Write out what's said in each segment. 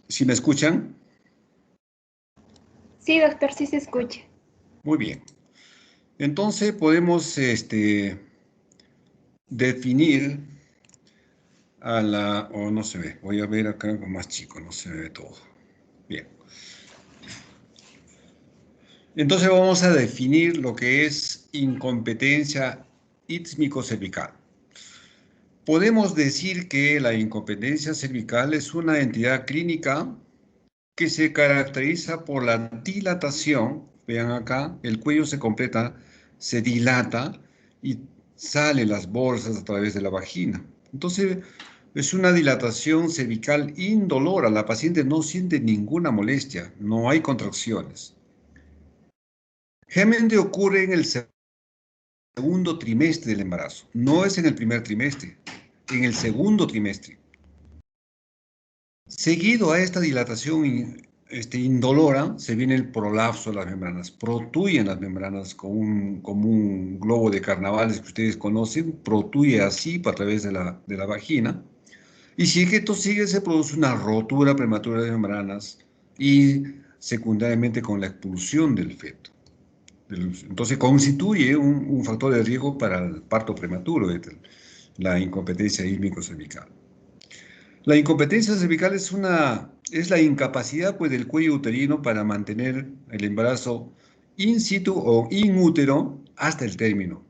¿Sí me escuchan? Sí, doctor, sí se escucha. Muy bien. Entonces podemos definir o no se ve, voy a ver acá más chico, no se ve todo. Bien. Entonces vamos a definir lo que es incompetencia ítmico-cervical. Podemos decir que la incompetencia cervical es una entidad clínica que se caracteriza por la dilatación. Vean acá, el cuello se completa, se dilata y salen las bolsas a través de la vagina. Entonces, es una dilatación cervical indolora. La paciente no siente ninguna molestia, no hay contracciones. Generalmente ocurre en el segundo trimestre del embarazo. No es en el primer trimestre, en el segundo trimestre. Seguido a esta dilatación indolora, se viene el prolapso de las membranas, protuyen las membranas como un globo de carnavales que ustedes conocen, protuye así a través de la vagina, y si es que esto sigue, se produce una rotura prematura de membranas y secundariamente con la expulsión del feto. Entonces constituye un factor de riesgo para el parto prematuro, la incompetencia ísmico-cervical. La incompetencia cervical es la incapacidad pues, del cuello uterino para mantener el embarazo in situ o in útero hasta el término,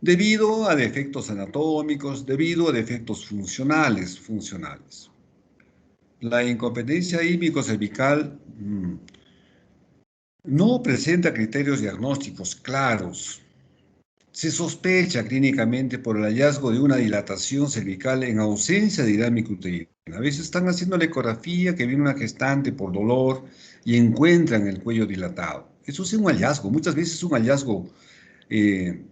debido a defectos anatómicos, debido a defectos funcionales. La incompetencia ísmico-cervical no presenta criterios diagnósticos claros. Se sospecha clínicamente por el hallazgo de una dilatación cervical en ausencia de dinámica uterina. A veces están haciendo la ecografía que viene una gestante por dolor y encuentran el cuello dilatado. Eso es un hallazgo, muchas veces es un hallazgo eh,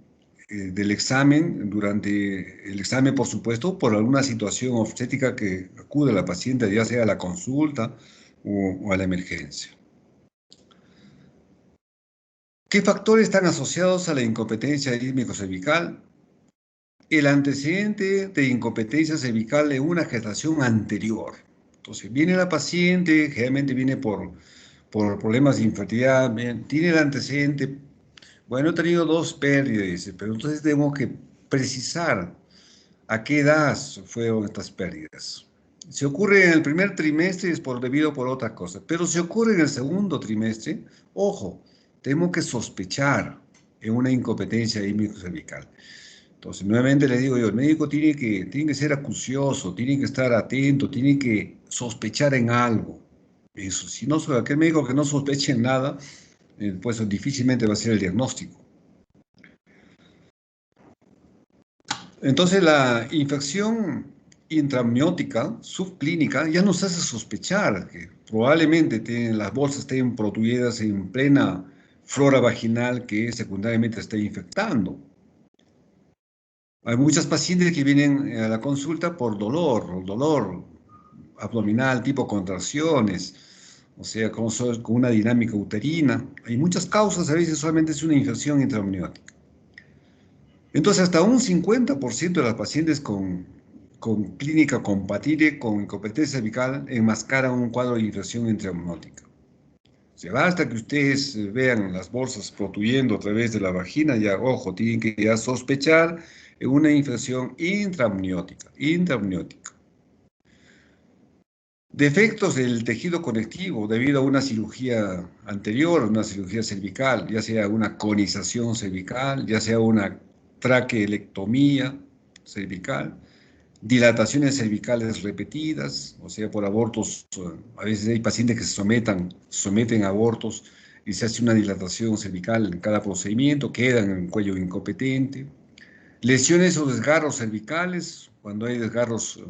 del examen, durante el examen, por supuesto, por alguna situación obstétrica que acude a la paciente, ya sea a la consulta o a la emergencia. ¿Qué factores están asociados a la incompetencia ísmico-cervical? El antecedente de incompetencia cervical en una gestación anterior. Entonces, viene la paciente, generalmente viene por problemas de infertilidad, tiene el antecedente, bueno, he tenido dos pérdidas, dice, pero entonces tenemos que precisar a qué edad fueron estas pérdidas. Si ocurre en el primer trimestre es debido por otras cosas, pero si ocurre en el segundo trimestre, ojo, tenemos que sospechar en una incompetencia cervical. Entonces, nuevamente le digo yo, el médico tiene que ser acucioso, tiene que estar atento, tiene que sospechar en algo. Eso, si no, aquel médico que no sospeche en nada, pues difícilmente va a ser el diagnóstico. Entonces, la infección intramniótica subclínica ya nos hace sospechar que probablemente las bolsas estén protuidas en plena flora vaginal que secundariamente está infectando. Hay muchas pacientes que vienen a la consulta por dolor abdominal, tipo contracciones, o sea, con una dinámica uterina. Hay muchas causas, a veces solamente es una infección intraamniótica. Entonces, hasta un 50% de las pacientes con clínica compatible con incompetencia cervical enmascaran un cuadro de infección intraamniótica. O sea, basta que ustedes vean las bolsas protuyendo a través de la vagina, ya, ojo, tienen que ya sospechar una infección intraamniótica. Defectos del tejido conectivo debido a una cirugía anterior, una cirugía cervical, ya sea una conización cervical, ya sea una traqueolectomía cervical, dilataciones cervicales repetidas, o sea, por abortos. A veces hay pacientes que someten a abortos y se hace una dilatación cervical en cada procedimiento, quedan en el cuello incompetente. Lesiones o desgarros cervicales, cuando hay desgarros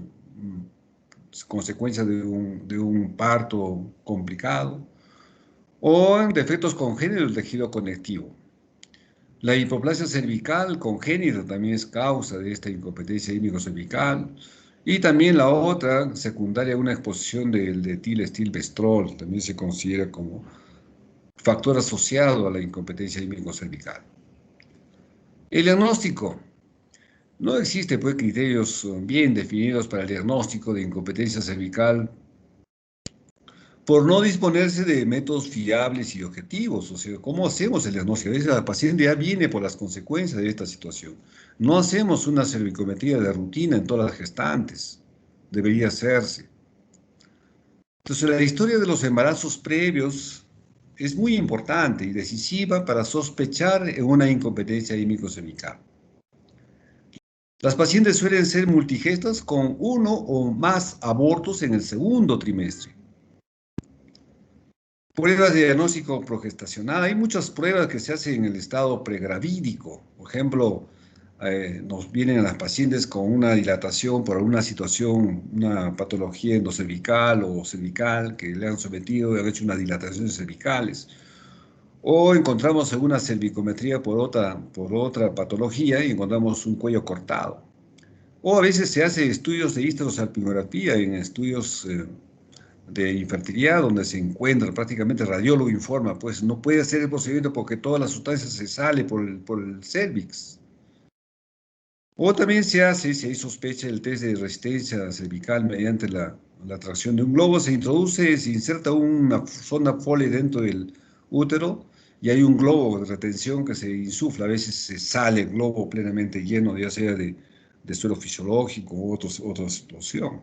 consecuencia de un parto complicado, o en defectos congénitos del tejido conectivo. La hipoplasia cervical congénita también es causa de esta incompetencia cervical. Y también la otra, secundaria, una exposición del etilestilbestrol, también se considera como factor asociado a la incompetencia cervical. El diagnóstico. No existe, pues, criterios bien definidos para el diagnóstico de incompetencia cervical por no disponerse de métodos fiables y objetivos. O sea, ¿cómo hacemos el diagnóstico? A veces la paciente ya viene por las consecuencias de esta situación. No hacemos una cervicometría de rutina en todas las gestantes. Debería hacerse. Entonces, la historia de los embarazos previos es muy importante y decisiva para sospechar en una incompetencia cervical. Las pacientes suelen ser multigestas con uno o más abortos en el segundo trimestre. Pruebas de diagnóstico progestacional. Hay muchas pruebas que se hacen en el estado pregravídico. Por ejemplo, nos vienen a las pacientes con una dilatación por alguna situación, una patología endocervical o cervical que le han sometido y han hecho unas dilataciones cervicales. O encontramos alguna cervicometría por otra patología y encontramos un cuello cortado. O a veces se hace estudios de histerosalpingografía en estudios de infertilidad, donde se encuentra prácticamente el radiólogo informa, pues no puede hacer el procedimiento porque toda la sustancia se sale por el cervix. O también se hace, si hay sospecha, el test de resistencia cervical mediante la tracción de un globo, se introduce, se inserta una sonda Foley dentro del útero y hay un globo de retención que se insufla, a veces se sale el globo plenamente lleno, ya sea de suelo fisiológico u otra situación.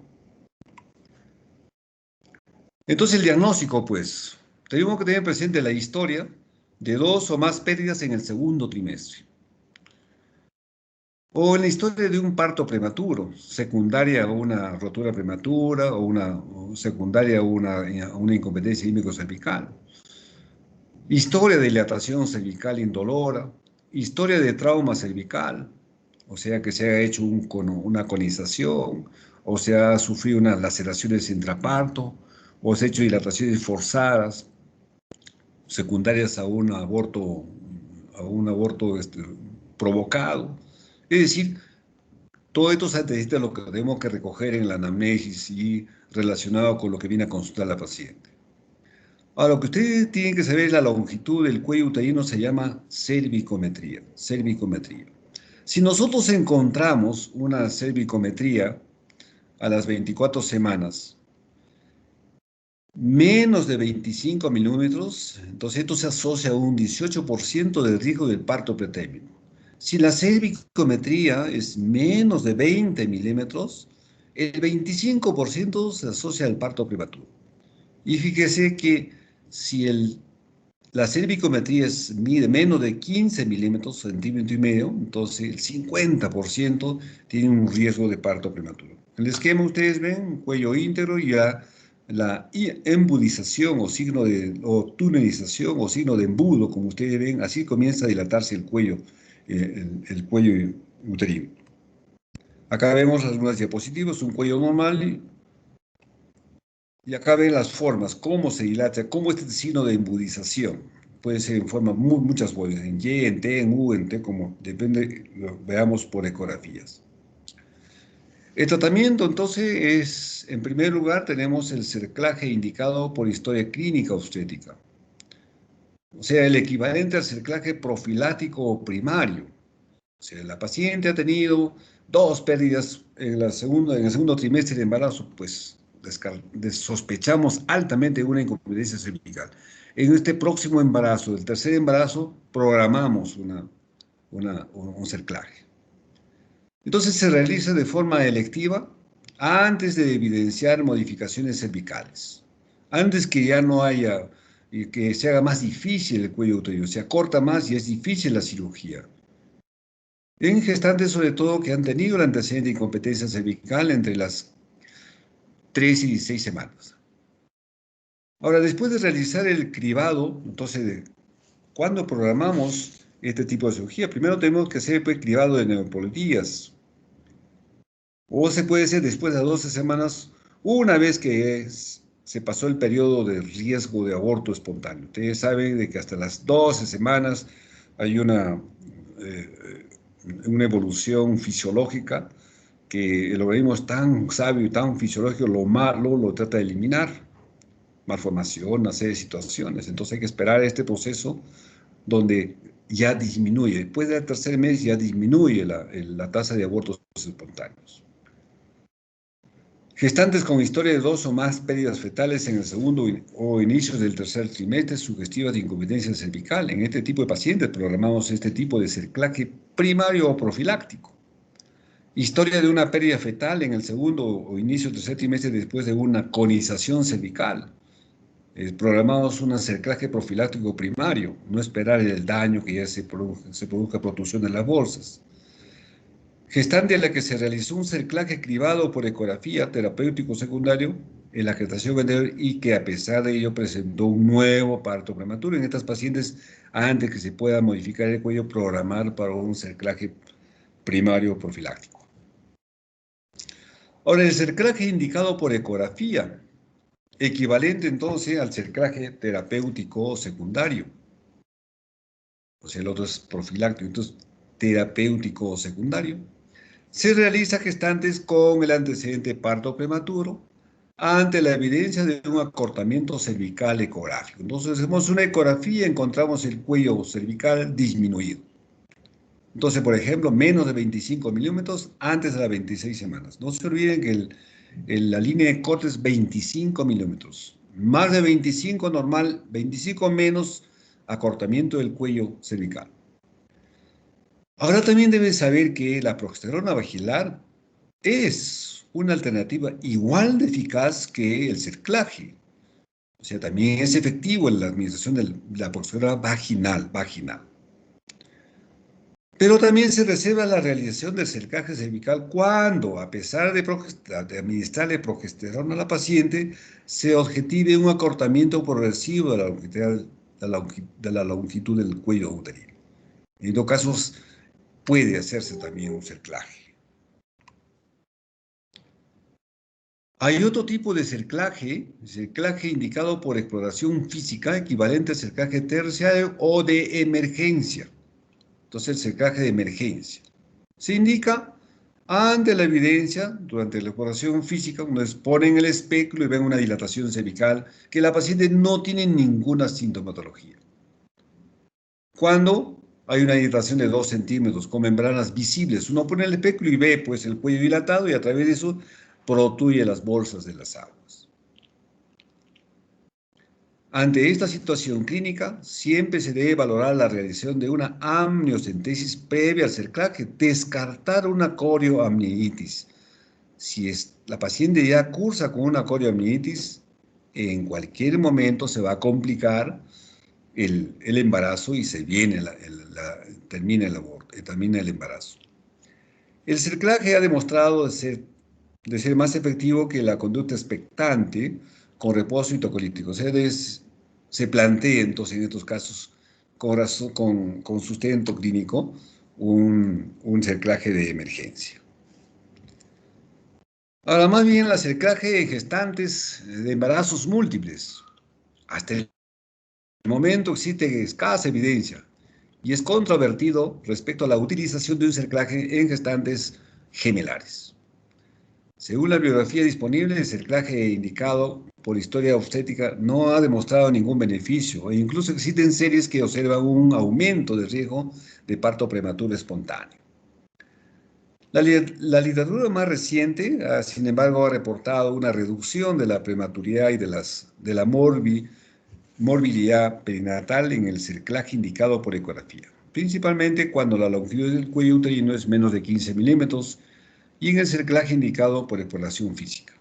Entonces el diagnóstico, pues, tenemos que tener presente la historia de 2 o más pérdidas en el segundo trimestre. O en la historia de un parto prematuro, secundaria a una rotura prematura o secundaria a una incompetencia cervical. Historia de dilatación cervical indolora, historia de trauma cervical, o sea que se ha hecho una conización, o se ha sufrido unas laceraciones intraparto, o se ha hecho dilataciones forzadas, secundarias a un aborto provocado. Es decir, todo esto se antecede a lo que tenemos que recoger en la anamnesis y relacionado con lo que viene a consultar la paciente. Ahora, lo que ustedes tienen que saber es la longitud del cuello uterino, se llama cervicometría. Cervicometría. Si nosotros encontramos una cervicometría a las 24 semanas, menos de 25 milímetros, entonces esto se asocia a un 18% del riesgo del parto pretérmino. Si la cervicometría es menos de 20 milímetros, el 25% se asocia al parto prematuro. Y fíjese que si la cervicometría mide menos de 15 milímetros, centímetro y medio, entonces el 50% tiene un riesgo de parto prematuro. En el esquema ustedes ven un cuello íntegro y ya la embudización o tunelización o signo de embudo, como ustedes ven, así comienza a dilatarse el cuello, el cuello uterino. Acá vemos algunas diapositivas, un cuello normal y acá ven las formas, cómo se dilata, cómo este signo de embudización. Puede ser en forma muchas formas, en Y, en T, en U, en T, como depende, lo veamos por ecografías. El tratamiento entonces es, en primer lugar, tenemos el cerclaje indicado por historia clínica obstétrica. O sea, el equivalente al cerclaje profiláctico o primario. O sea, la paciente ha tenido 2 pérdidas en el segundo trimestre de embarazo, pues sospechamos altamente una incompetencia cervical. En este próximo embarazo, el tercer embarazo, programamos un cerclaje. Entonces se realiza de forma electiva antes de evidenciar modificaciones cervicales. Antes que ya no haya, y que se haga más difícil el cuello uterino, se acorta más y es difícil la cirugía. En gestantes, sobre todo, que han tenido la antecedente de incompetencia cervical entre las 3 y 16 semanas. Ahora, después de realizar el cribado, entonces, ¿cuándo programamos este tipo de cirugía? Primero tenemos que hacer el cribado de neopolitías. O se puede hacer después de 12 semanas, una vez que se pasó el periodo de riesgo de aborto espontáneo. Ustedes saben de que hasta las 12 semanas hay una evolución fisiológica que el organismo es tan sabio y tan fisiológico, lo malo lo trata de eliminar, malformación, una serie de situaciones. Entonces hay que esperar este proceso donde ya disminuye, después del tercer mes ya disminuye la tasa de abortos espontáneos. Gestantes con historia de 2 o más pérdidas fetales en el segundo o inicios del tercer trimestre sugestivas de incompetencia cervical. En este tipo de pacientes programamos este tipo de cerclaje primario o profiláctico. Historia de una pérdida fetal en el segundo o inicio del tercer trimestre después de una conización cervical. Programamos un cerclaje profiláctico primario, no esperar el daño que ya se produzca protrusión de las bolsas. Gestante a la que se realizó un cerclaje cribado por ecografía terapéutico secundario en la gestación anterior y que a pesar de ello presentó un nuevo parto prematuro. En estas pacientes, antes que se pueda modificar el cuello, programar para un cerclaje primario profiláctico. Ahora, el cerclaje indicado por ecografía, equivalente entonces al cerclaje terapéutico secundario. O sea, el otro es profiláctico, entonces terapéutico secundario. Se realiza gestantes con el antecedente de parto prematuro ante la evidencia de un acortamiento cervical ecográfico. Entonces hacemos una ecografía y encontramos el cuello cervical disminuido. Entonces, por ejemplo, menos de 25 milímetros antes de las 26 semanas. No se olviden que la línea de corte es 25 milímetros. Más de 25 normal, 25 menos acortamiento del cuello cervical. Ahora también deben saber que la progesterona vaginal es una alternativa igual de eficaz que el cerclaje. O sea, también es efectivo en la administración de la progesterona vaginal. Pero también se reserva la realización del cerclaje cervical cuando, a pesar de administrarle progesterona a la paciente, se objetive un acortamiento progresivo de la longitud del cuello uterino. En estos casos, puede hacerse también un cerclaje. Hay otro tipo de cerclaje indicado por exploración física, equivalente al cerclaje terciario o de emergencia. Entonces, el cerclaje de emergencia se indica ante la evidencia, durante la exploración física, cuando ponen el espectro y ven una dilatación cervical, que la paciente no tiene ninguna sintomatología. Cuando hay una dilatación de 2 centímetros con membranas visibles, uno pone el espectro y ve pues, el cuello dilatado y a través de eso protruye las bolsas de las aguas. Ante esta situación clínica, siempre se debe valorar la realización de una amniocentesis previa al cerclaje, descartar una corioamnionitis. Si la paciente ya cursa con una corioamnionitis, en cualquier momento se va a complicar el embarazo y se viene termina el embarazo. El cerclaje ha demostrado de ser más efectivo que la conducta expectante con reposo itocolítico. O sea, se plantea entonces en estos casos con sustento clínico un cerclaje de emergencia. Ahora, más bien, el cerclaje en gestantes de embarazos múltiples. Hasta el momento existe escasa evidencia y es controvertido respecto a la utilización de un cerclaje en gestantes gemelares. Según la bibliografía disponible, el cerclaje indicado por historia obstétrica no ha demostrado ningún beneficio e incluso existen series que observan un aumento de riesgo de parto prematuro espontáneo. La literatura más reciente, sin embargo, ha reportado una reducción de la prematuridad y de la morbilidad perinatal en el cerclaje indicado por ecografía, principalmente cuando la longitud del cuello uterino es menos de 15 milímetros y en el cerclaje indicado por exploración física.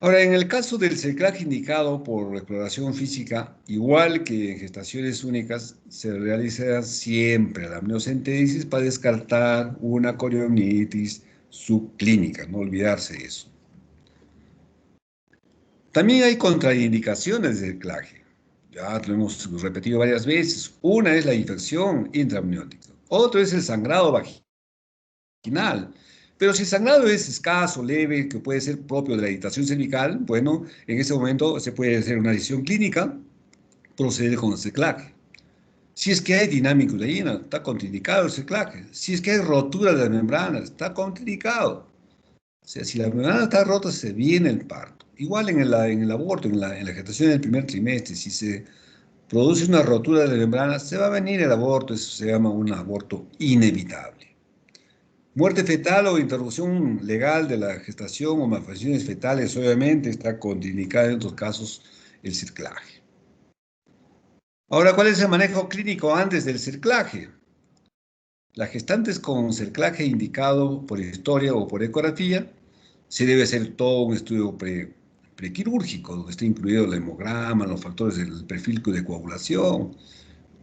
Ahora, en el caso del cerclaje indicado por exploración física, igual que en gestaciones únicas, se realiza siempre la amniocentesis para descartar una corioamnionitis subclínica, no olvidarse de eso. También hay contraindicaciones del cerclaje. Ya lo hemos repetido varias veces. Una es la infección intraamniótica. Otro es el sangrado vaginal. Pero si el sangrado es escaso, leve, que puede ser propio de la irritación cervical, bueno, en ese momento se puede hacer una decisión clínica, proceder con el cerclaje. Si es que hay dinámica uterina, está contraindicado el cerclaje. Si es que hay rotura de las membranas, está contraindicado. O sea, si la membrana está rota, se viene el parto. Igual en el aborto, en la gestación del primer trimestre, si se produce una rotura de la membrana, se va a venir el aborto, eso se llama un aborto inevitable. Muerte fetal o interrupción legal de la gestación o malformaciones fetales, obviamente está contraindicada en otros casos el cerclaje. Ahora, ¿cuál es el manejo clínico antes del cerclaje? Las gestantes con cerclaje indicado por historia o por ecografía, se debe hacer todo un estudio prequirúrgico, donde está incluido el hemograma, los factores del perfil de coagulación,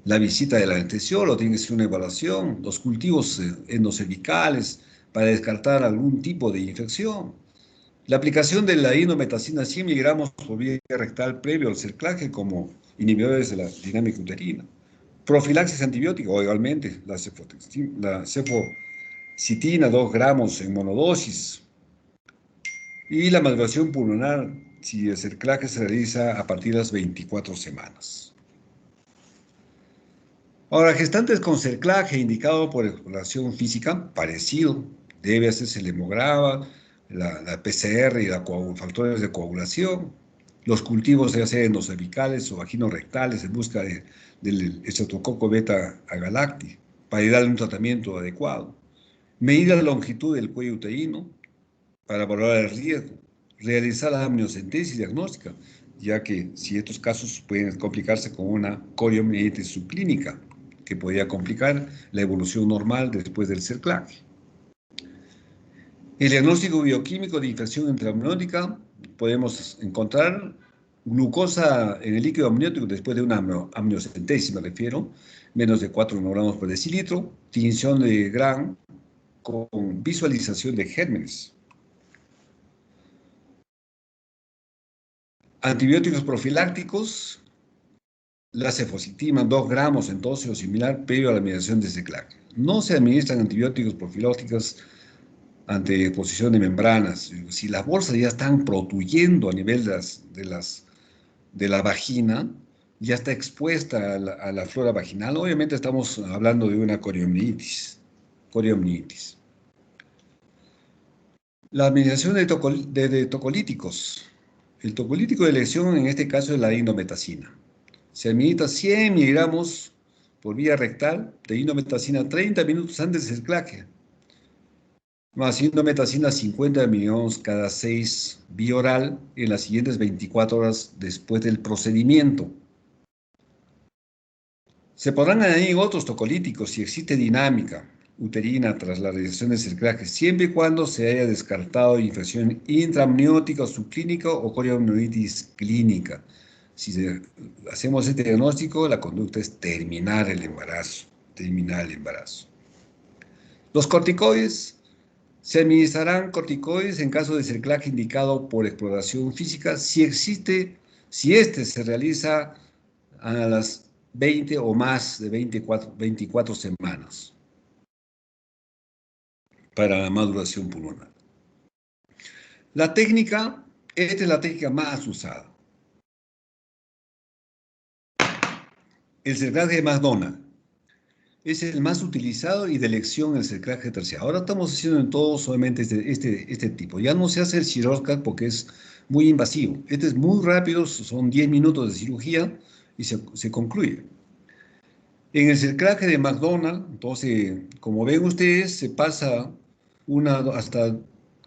la visita del anestesiólogo, tiene que ser una evaluación, los cultivos endocervicales para descartar algún tipo de infección, la aplicación de la indometacina 100 miligramos por vía rectal previo al cerclaje como inhibidores de la dinámica uterina. Profilaxis antibiótica, o igualmente, la cefocitina 2 gramos en monodosis. Y la maduración pulmonar, si el cerclaje se realiza a partir de las 24 semanas. Ahora, gestantes con cerclaje indicado por exploración física, parecido, debe hacerse el hemograma, la PCR y los factores de coagulación, los cultivos ya sea endocervicales o vaginorectales en busca del estreptococo beta-agalacti para darle un tratamiento adecuado. Medir la longitud del cuello uterino para valorar el riesgo. Realizar la amniocentesis diagnóstica, ya que si estos casos pueden complicarse con una coriomielitis subclínica, que podría complicar la evolución normal después del cerclaje. El diagnóstico bioquímico de infección intraamniótica, podemos encontrar glucosa en el líquido amniótico después de una amniocentesis, me refiero, menos de 4 nanogramos por decilitro, tinción de Gram con visualización de gérmenes. Antibióticos profilácticos, la cefositima 2 gramos en dosis o similar previo a la administración de cerclaje. No se administran antibióticos profilácticos ante exposición de membranas. Si las bolsas ya están protuyendo a nivel de la vagina, ya está expuesta a la flora vaginal, obviamente estamos hablando de una coriomielitis. La administración de tocolíticos. El tocolítico de elección en este caso es la indometacina. Se administra 100 miligramos por vía rectal de indometacina 30 minutos antes del cerclaje, más indometacina 50 miligramos cada 6 vía oral en las siguientes 24 horas después del procedimiento. Se podrán añadir otros tocolíticos si existe dinámica uterina tras la realización del cerclaje, siempre y cuando se haya descartado infección intraamniótica o subclínica o coriomielitis clínica. Si hacemos este diagnóstico, la conducta es terminar el embarazo. Los corticoides. Se administrarán corticoides en caso de cerclaje indicado por exploración física si este se realiza a las 20 o más de 24 semanas para la maduración pulmonar. La técnica, esta es la técnica más usada. El cerclaje de McDonald es el más utilizado y de elección el cerclaje terciario. Ahora estamos haciendo en todo solamente este tipo. Ya no se hace el Chirurgical porque es muy invasivo. Este es muy rápido, son 10 minutos de cirugía y se concluye. En el cerclaje de McDonald, entonces, como ven ustedes, se pasa hasta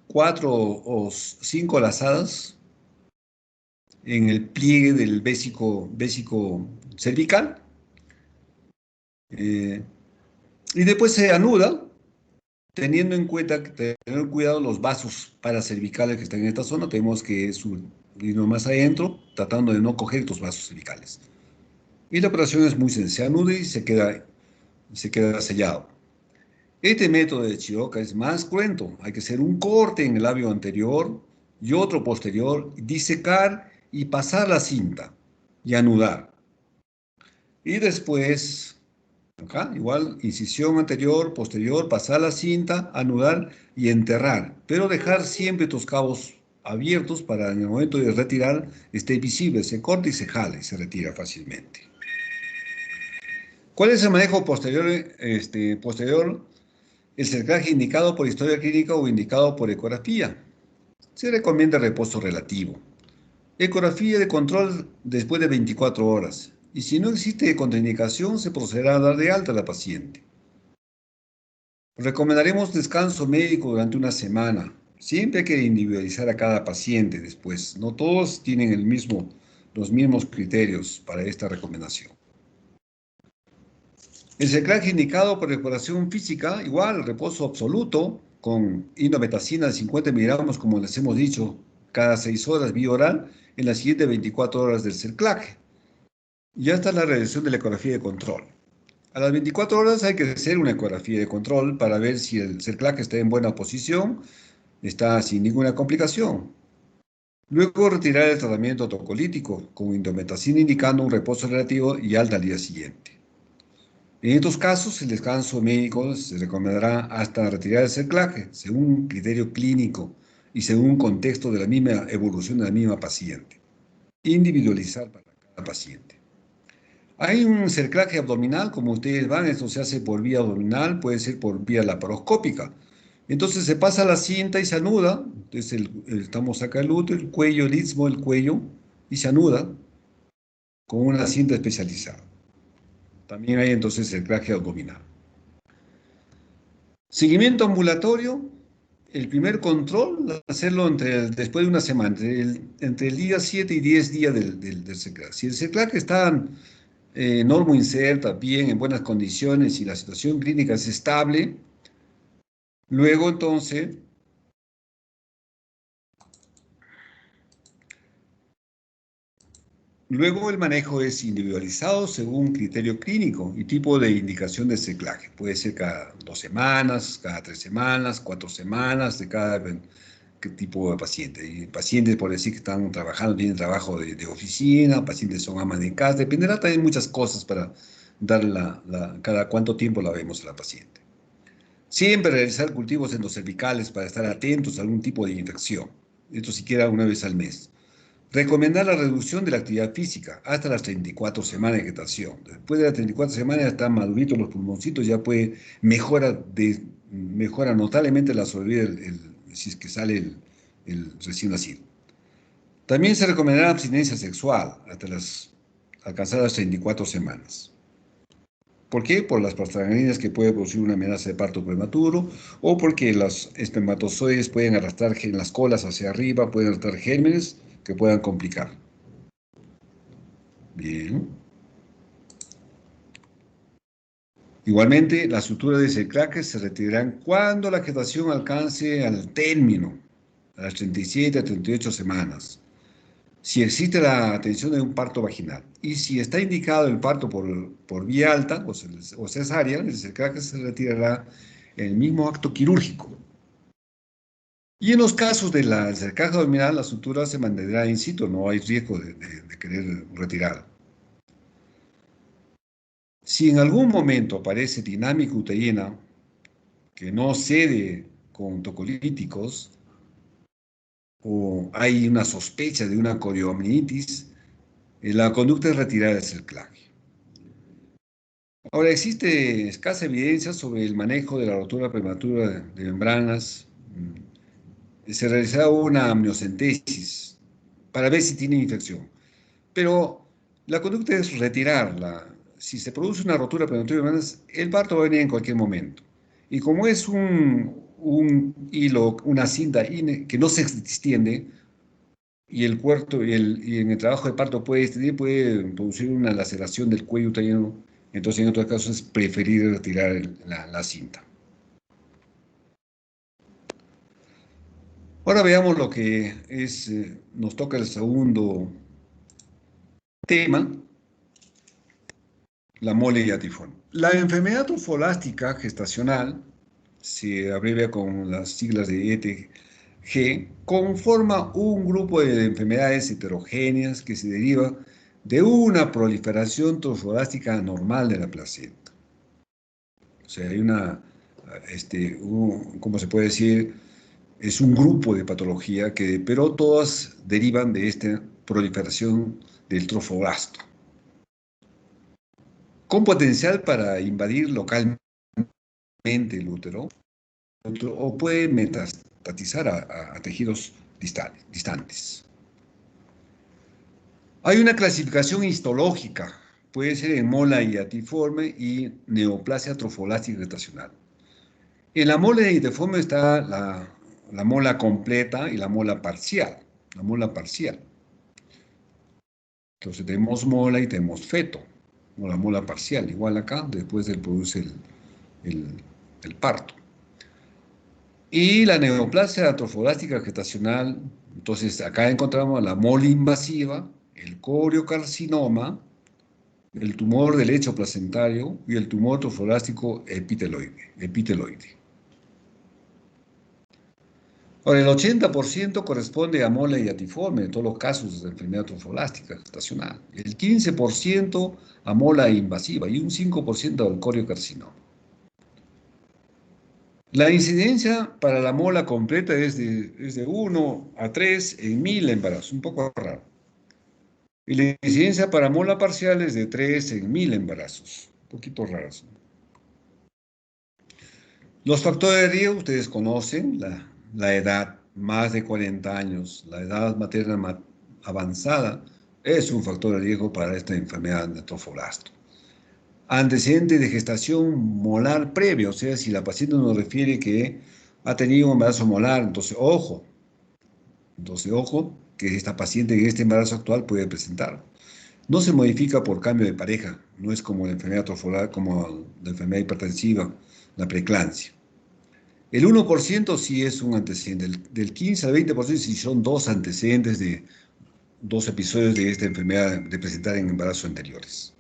4 o 5 lazadas en el pliegue del vésico cervical. Y después se anuda, teniendo en cuenta que tener cuidado los vasos paracervicales que están en esta zona, tenemos que irnos más adentro, tratando de no coger estos vasos cervicales. Y la operación es muy sencilla, se anuda y se queda sellado. Este método de Chiroca es más cruento, hay que hacer un corte en el labio anterior y otro posterior, disecar y pasar la cinta y anudar. Y después, acá, igual, incisión anterior, posterior, pasar la cinta, anudar y enterrar, pero dejar siempre tus cabos abiertos para en el momento de retirar esté visible, se corta y se jala y se retira fácilmente. ¿Cuál es el manejo posterior? El cerclaje indicado por historia clínica o indicado por ecografía. Se recomienda reposo relativo. Ecografía de control después de 24 horas. y si no existe contraindicación, se procederá a dar de alta a la paciente. Recomendaremos descanso médico durante una semana. Siempre hay que individualizar a cada paciente después. No todos tienen los mismos criterios para esta recomendación. El CELCLAC indicado por exploración física, igual, reposo absoluto, con indometacina de 50 miligramos, como les hemos dicho, cada 6 horas vía oral, en las siguientes 24 horas del CELCLAC. Ya está la realización de la ecografía de control. A las 24 horas hay que hacer una ecografía de control para ver si el CELCLAC está en buena posición, está sin ninguna complicación. Luego retirar el tratamiento tocolítico con indometacina indicando un reposo relativo y alta al día siguiente. En estos casos, el descanso médico se recomendará hasta retirar el CELCLAC según criterio clínico y según contexto de la misma evolución de la misma paciente. Individualizar para cada paciente. Hay un CELCLAC abdominal, como ustedes van, esto se hace por vía abdominal, puede ser por vía laparoscópica. Entonces se pasa la cinta y se anuda, entonces estamos acá el útero, el cuello, el istmo, el cuello, y se anuda con una cinta especializada. También hay entonces el CELCLAC abdominal. Seguimiento ambulatorio, el primer control, hacerlo después de una semana, entre el día 7 y 10 días del CELCLAC. Si el CELCLAC está normo inserta, bien, en buenas condiciones y la situación clínica es estable, luego entonces luego el manejo es individualizado según criterio clínico y tipo de indicación de CELCLAC. Puede ser cada 2 semanas, cada 3 semanas, 4 semanas, de cada qué tipo de paciente. Y pacientes, por decir que están trabajando, tienen trabajo de oficina, pacientes son amas de casa, dependerá también muchas cosas para dar cada cuánto tiempo la vemos a la paciente. Siempre realizar cultivos endocervicales para estar atentos a algún tipo de infección. Esto siquiera una vez al mes. Recomendar la reducción de la actividad física hasta las 34 semanas de gestación. Después de las 34 semanas ya están maduritos los pulmoncitos, ya mejora notablemente la sobrevida si es que sale el recién nacido. También se recomendará abstinencia sexual hasta alcanzar las 34 semanas. ¿Por qué? Por las prostaglandinas que puede producir una amenaza de parto prematuro o porque los espermatozoides pueden arrastrar en las colas hacia arriba, pueden arrastrar gérmenes que puedan complicar. Bien. Igualmente, las suturas de CELCLAC se retirarán cuando la gestación alcance al término, a las 37 a 38 semanas, si existe la atención de un parto vaginal. Y si está indicado el parto por vía alta o cesárea, el CELCLAC se retirará en el mismo acto quirúrgico. Y en los casos del CELCLAC abdominal, la sutura se mantendrá in situ, no hay riesgo de querer retirar. Si en algún momento aparece dinámica uterina que no cede con tocolíticos o hay una sospecha de una coriominitis, la conducta es retirar el CELCLAC. Ahora, existe escasa evidencia sobre el manejo de la rotura prematura de membranas. Se realizaba una amniocentesis para ver si tiene infección, pero la conducta es retirarla. Si se produce una rotura prematura de membranas, el parto va a venir en cualquier momento. Y como es un hilo, una cinta que no se extiende, y el cuerpo y en el trabajo de parto puede producir una laceración del cuello uterino, entonces en otros casos es preferible retirar la cinta. Ahora veamos lo que nos toca el segundo tema, la mole y atifón. La enfermedad trofolástica gestacional, se abrevia con las siglas de ETG, conforma un grupo de enfermedades heterogéneas que se deriva de una proliferación trofolástica anormal de la placenta. O sea, hay ¿cómo se puede decir? Es un grupo de patología pero todas derivan de esta proliferación del trofoblasto, con potencial para invadir localmente el útero o puede metastatizar a tejidos distantes. Hay una clasificación histológica puede ser en mola hiatiforme y neoplasia trofolástica gestacional. En la mola hiatiforme está la mola completa y la mola parcial. La mola parcial. Entonces tenemos mola y tenemos feto, o la mola parcial, igual acá, después del produce el, el parto. Y la neoplasia trofolástica gestacional, entonces acá encontramos la mola invasiva, el coriocarcinoma, el tumor del lecho placentario y el tumor trofolástico epiteloide. Ahora, el 80% corresponde a mola hiatiforme en todos los casos de enfermedad trofolástica gestacional, el 15% a mola invasiva y un 5% al coriocarcinoma. La incidencia para la mola completa es de 1 a 3 en 1000 embarazos, un poco raro. Y la incidencia para mola parcial es de 3 en 1000 embarazos, un poquito raros. Los factores de riesgo ustedes conocen, la edad, más de 40 años, la edad materna avanzada es un factor de riesgo para esta enfermedad de trofoblasto. Antecedente de gestación molar previo, o sea, si la paciente nos refiere que ha tenido un embarazo molar, entonces ojo, que esta paciente en este embarazo actual puede presentar. No se modifica por cambio de pareja, no es como la enfermedad trofolar, como la enfermedad hipertensiva, la preeclampsia. El 1% sí es un antecedente, del 15 al 20% sí son dos antecedentes de dos episodios de esta enfermedad de presentar en embarazos anteriores.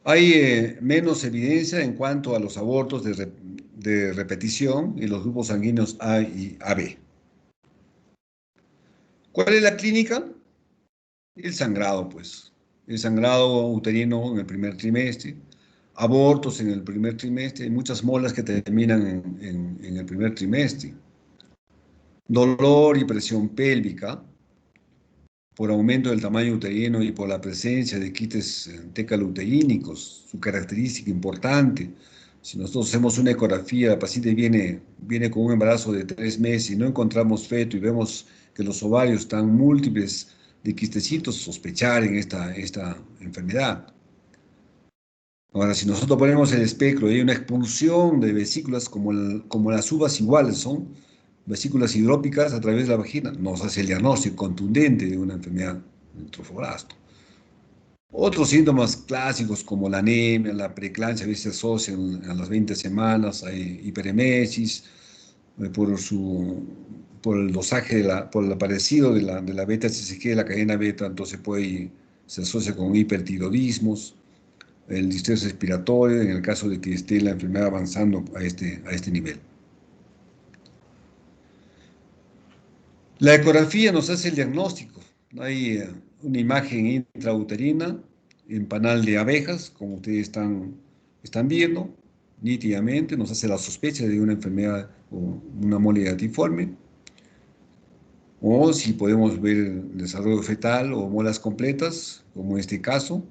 Hay menos evidencia en cuanto a los abortos de repetición en los grupos sanguíneos A y AB. ¿Cuál es la clínica? El sangrado, pues. El sangrado uterino en el primer trimestre, abortos en el primer trimestre, y muchas molas que terminan en el primer trimestre. Dolor y presión pélvica por aumento del tamaño uterino y por la presencia de quites tecaluteínicos, su característica importante. Si nosotros hacemos una ecografía, la paciente viene con un embarazo de 3 meses y no encontramos feto y vemos que los ovarios están múltiples de quistecitos, sospechar en esta enfermedad. Ahora, si nosotros ponemos el espectro y hay una expulsión de vesículas como las uvas iguales son, vesículas hidrópicas a través de la vagina, nos hace el diagnóstico contundente de una enfermedad del trofoblasto. Otros síntomas clásicos como la anemia, la preeclampsia, a veces se asocian a las 20 semanas, hay hiperemesis, por el dosaje, por el parecido de la beta-HCG, de la cadena beta, entonces se asocia con hipertiroidismos, el distrés respiratorio, en el caso de que esté la enfermedad avanzando a este nivel. La ecografía nos hace el diagnóstico. Hay una imagen intrauterina en panal de abejas, como ustedes están viendo, nítidamente, nos hace la sospecha de una enfermedad o una mola hiatiforme. O si podemos ver el desarrollo fetal o molas completas, como en este caso,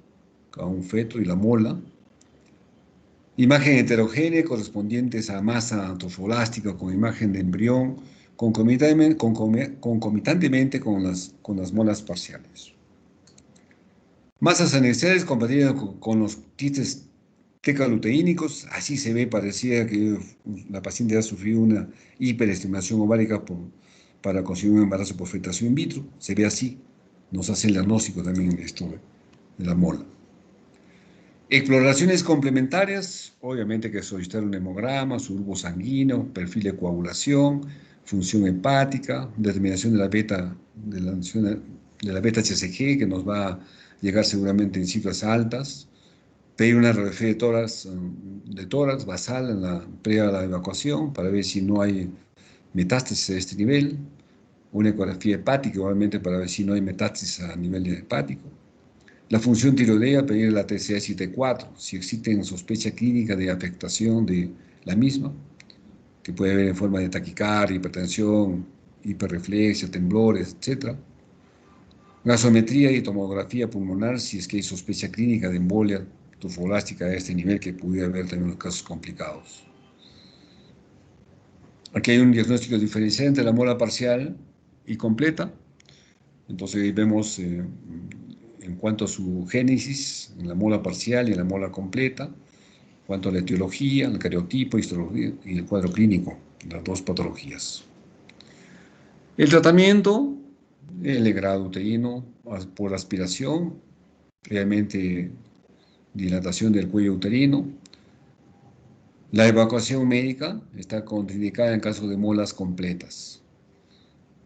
a un feto y la mola. Imagen heterogénea correspondientes a masa trofoblastica con imagen de embrión, concomitantemente con las molas parciales. Masas anexiales compatibles con los quistes tecaluteínicos, así se ve, parecía que la paciente ha sufrido una hiperestimulación ovárica para conseguir un embarazo por fectación in vitro, se ve así, nos hace el diagnóstico también esto de la mola. Exploraciones complementarias, obviamente que solicitar un hemograma, su grupo sanguíneo, perfil de coagulación, función hepática, determinación de la beta-HCG, que nos va a llegar seguramente en cifras altas, pedir una radiografía de tórax basal en previa a la evacuación para ver si no hay metástasis a este nivel, una ecografía hepática, obviamente para ver si no hay metástasis a nivel hepático. La función tiroidea, pedir la TSH y T4, si existe sospecha clínica de afectación de la misma, que puede haber en forma de taquicardia, hipertensión, hiperreflexia, temblores, etc. Gasometría y tomografía pulmonar, si es que hay sospecha clínica de embolia trofolástica a este nivel, que pudiera haber también los casos complicados. Aquí hay un diagnóstico diferencial entre la mola parcial y completa. Entonces vemos en cuanto a su génesis, en la mola parcial y en la mola completa, en cuanto a la etiología, el cariotipo, histología y el cuadro clínico, las dos patologías. El tratamiento, el legrado uterino por aspiración, previamente dilatación del cuello uterino. La evacuación médica está contraindicada en caso de molas completas.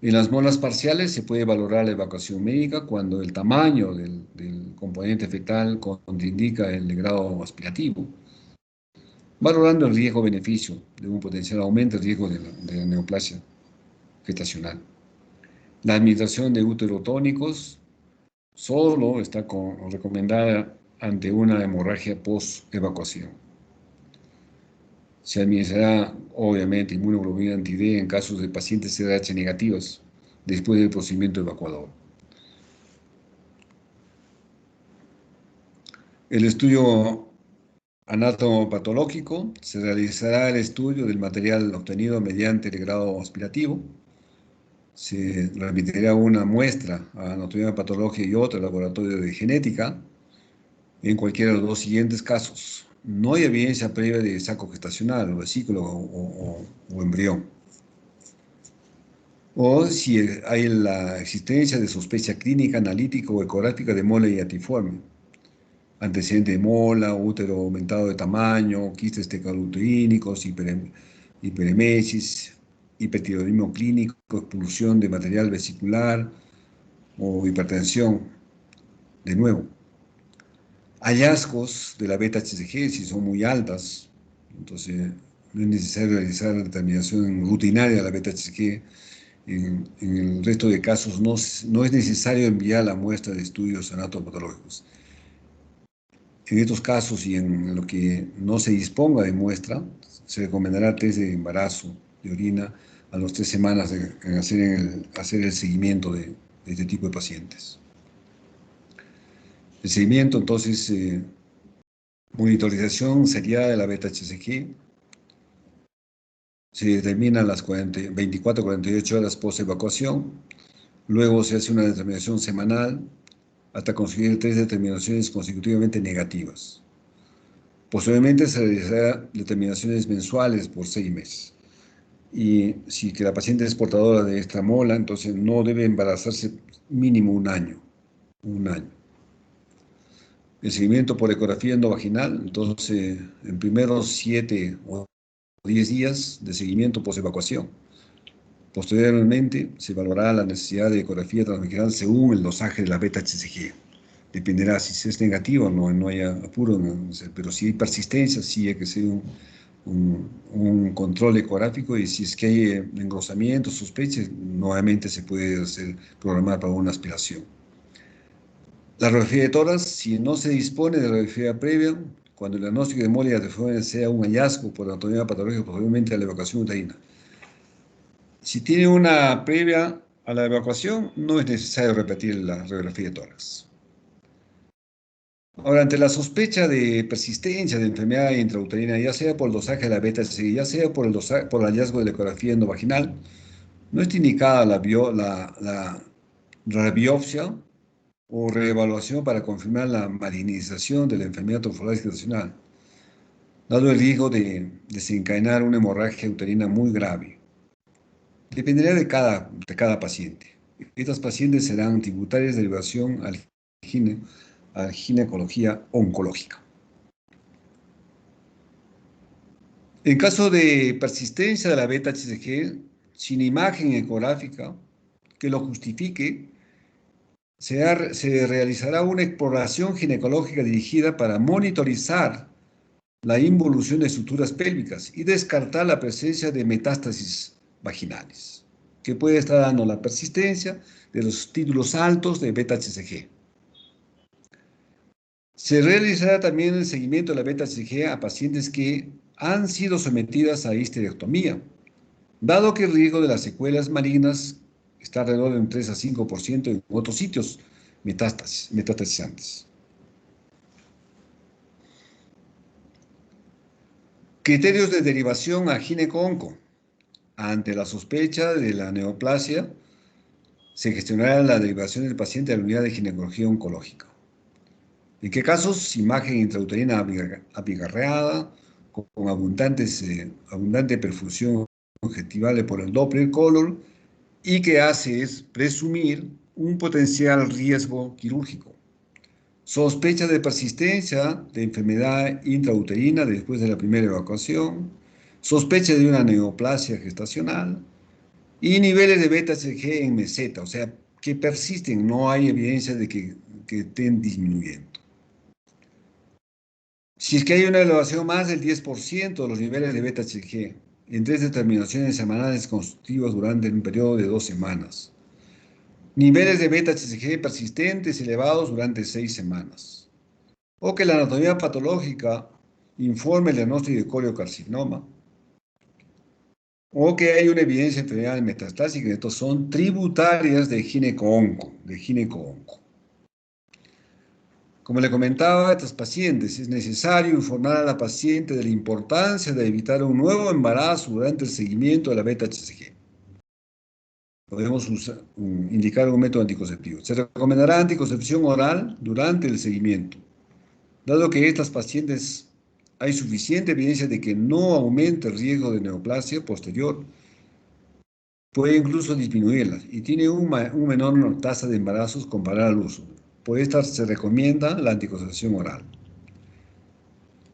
En las molas parciales se puede valorar la evacuación médica cuando el tamaño del componente fetal contraindica el legrado aspirativo, valorando el riesgo-beneficio de un potencial aumento del riesgo de la neoplasia gestacional. La administración de uterotónicos solo está recomendada ante una hemorragia post-evacuación. Se administrará, obviamente, inmunoglobulina anti-D en casos de pacientes CDH negativos después del procedimiento evacuador. El estudio anatomopatológico: se realizará el estudio del material obtenido mediante el grado aspirativo. Se remitirá una muestra a anatomía patológica y otra al laboratorio de genética. En cualquiera de los dos siguientes casos, no hay evidencia previa de saco gestacional, o vesícula o embrión. O si hay la existencia de sospecha clínica, analítica o ecográfica de mola hiatiforme, antecedente de mola, útero aumentado de tamaño, quistes tecauterínicos, hiperemesis, hipertiroidismo clínico, expulsión de material vesicular o hipertensión. De nuevo, hallazgos de la beta-HCG, si son muy altas, entonces no es necesario realizar determinación rutinaria de la beta-HCG. En el resto de casos no es necesario enviar la muestra de estudios anatomopatológicos. En estos casos y en lo que no se disponga de muestra, se recomendará test de embarazo de orina a las 3 semanas en hacer el seguimiento de este tipo de pacientes. El seguimiento, entonces, monitorización seriada de la beta-HCG. Se determina las 24-48 horas post-evacuación. Luego se hace una determinación semanal hasta conseguir 3 determinaciones consecutivamente negativas. Posteriormente se realizará determinaciones mensuales por 6 meses. Y si que la paciente es portadora de esta mola, entonces no debe embarazarse mínimo un año. Un año. El seguimiento por ecografía endovaginal, entonces en primeros 7 o 10 días de seguimiento post-evacuación. Posteriormente se valorará la necesidad de ecografía transvaginal según el dosaje de la beta-HCG. Dependerá si es negativo, no hay apuro, pero si hay persistencia, sí hay que hacer un control ecográfico, y si es que hay engrosamiento, sospechas, nuevamente se puede programar para una aspiración. La radiografía de tórax: si no se dispone de radiografía previa, cuando el diagnóstico de mola hiatiforme sea un hallazgo por anatomía patológica, posteriormente a la evacuación uterina. Si tiene una previa a la evacuación, no es necesario repetir la radiografía de tórax. Ahora, ante la sospecha de persistencia de enfermedad intrauterina, ya sea por el dosaje de la beta-HCG, ya sea por el hallazgo de la ecografía endovaginal, no está indicada la biopsia o reevaluación para confirmar la malignización de la enfermedad trofológica gestacional, dado el riesgo de desencadenar una hemorragia uterina muy grave. Dependerá de cada paciente. Estas pacientes serán tributarias de derivación a ginecología oncológica. En caso de persistencia de la beta-HCG, sin imagen ecográfica que lo justifique, se realizará una exploración ginecológica dirigida para monitorizar la involución de estructuras pélvicas y descartar la presencia de metástasis vaginales, que puede estar dando la persistencia de los títulos altos de beta-HCG. Se realizará también el seguimiento de la beta-HCG a pacientes que han sido sometidas a histerectomía, dado que el riesgo de las secuelas malignas está alrededor de un 3 a 5% en otros sitios metastasizantes. Criterios de derivación a gineco-onco. Ante la sospecha de la neoplasia, se gestionará la derivación del paciente a la unidad de ginecología oncológica. ¿En qué casos? Imagen intrauterina abigarreada, con abundante perfusión objetivable por el Doppler color, y que hace es presumir un potencial riesgo quirúrgico. Sospecha de persistencia de enfermedad intrauterina después de la primera evacuación, sospecha de una neoplasia gestacional y niveles de beta-HCG en meseta, o sea, que persisten, no hay evidencia de que estén disminuyendo. Si es que hay una elevación más del 10% de los niveles de beta-HCG en 3 determinaciones semanales consecutivas durante un periodo de 2 semanas. Niveles de beta-HCG persistentes elevados durante 6 semanas. O que la anatomía patológica informe el diagnóstico de coliocarcinoma. O que hay una evidencia de enfermedad metastásica. Estos son tributarias de gineco-onco. Como le comentaba a estos pacientes, es necesario informar a la paciente de la importancia de evitar un nuevo embarazo durante el seguimiento de la beta-HCG. Podemos indicar un método anticonceptivo. Se recomendará anticoncepción oral durante el seguimiento. Dado que estas pacientes hay suficiente evidencia de que no aumenta el riesgo de neoplasia posterior, puede incluso disminuirlas y tiene una menor tasa de embarazos comparada al uso. Por esta se recomienda la anticoncepción oral.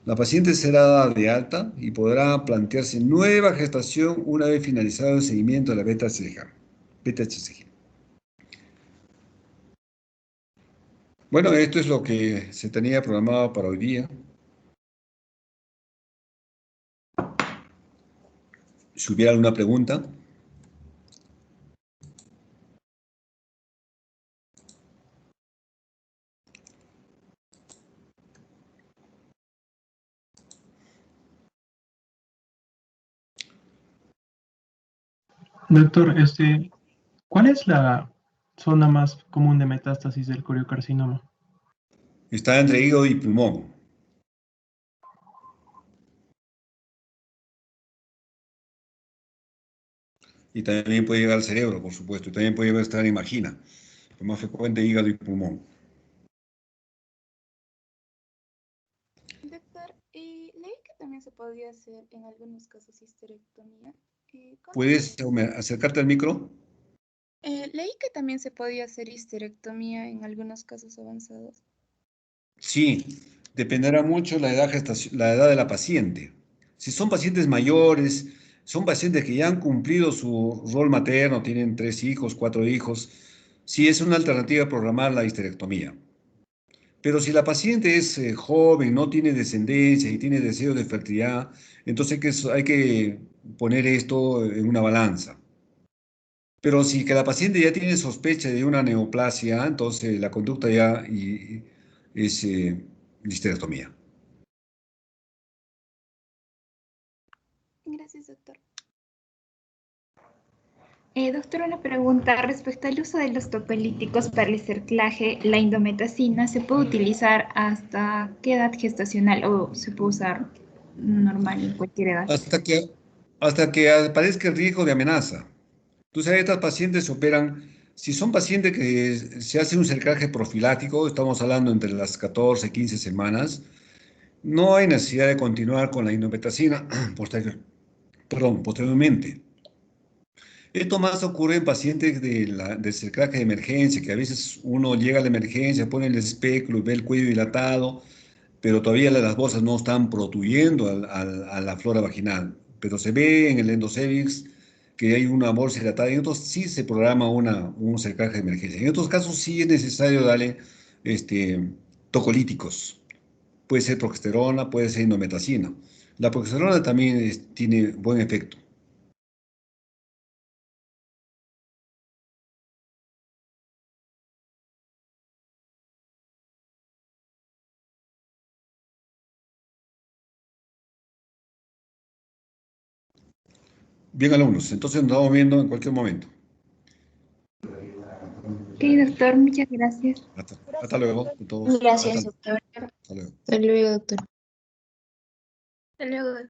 La paciente será dada de alta y podrá plantearse nueva gestación una vez finalizado el seguimiento de la beta-HCG. Bueno, esto es lo que se tenía programado para hoy día. Si hubiera alguna pregunta. Doctor, ¿cuál es la zona más común de metástasis del coriocarcinoma? Está entre hígado y pulmón. Y también puede llegar al cerebro, por supuesto. Y también puede estar en vagina. Lo más frecuente, hígado y pulmón. Doctor, leí que también se podía hacer en algunos casos histerectomía. ¿Puedes acercarte al micro? Leí que también se podía hacer histerectomía en algunos casos avanzados. Sí, dependerá mucho la edad de la paciente. Si son pacientes mayores, son pacientes que ya han cumplido su rol materno, tienen 3 hijos, 4 hijos, sí es una alternativa programar la histerectomía. Pero si la paciente es joven, no tiene descendencia y tiene deseo de fertilidad, entonces hay que poner esto en una balanza. Pero si que la paciente ya tiene sospecha de una neoplasia, entonces la conducta ya es histerectomía. Gracias, doctor. Doctor, una pregunta respecto al uso de los topolíticos para el cerclaje, la indometacina, ¿se puede utilizar hasta qué edad gestacional o se puede usar normal en cualquier edad? Hasta que aparezca el riesgo de amenaza. Entonces, estas pacientes se operan, si son pacientes que se hace un cerclaje profiláctico, estamos hablando entre las 14, 15 semanas, no hay necesidad de continuar con la indometacina posteriormente. Esto más ocurre en pacientes del cerclaje de emergencia, que a veces uno llega a la emergencia, pone el espéculo y ve el cuello dilatado, pero todavía las bolsas no están protuyendo a la flora vaginal. Pero se ve en el endocervix que hay una bolsa dilatada, y en otros sí se programa un cerclaje de emergencia. En otros casos sí es necesario darle tocolíticos. Puede ser progesterona, puede ser indometacina. La progesterona también tiene buen efecto. Bien, alumnos, entonces nos vamos viendo en cualquier momento. Ok, doctor, muchas gracias. Hasta luego, a todos. Gracias, doctor. Hasta luego. Hasta luego, doctor. Hasta luego.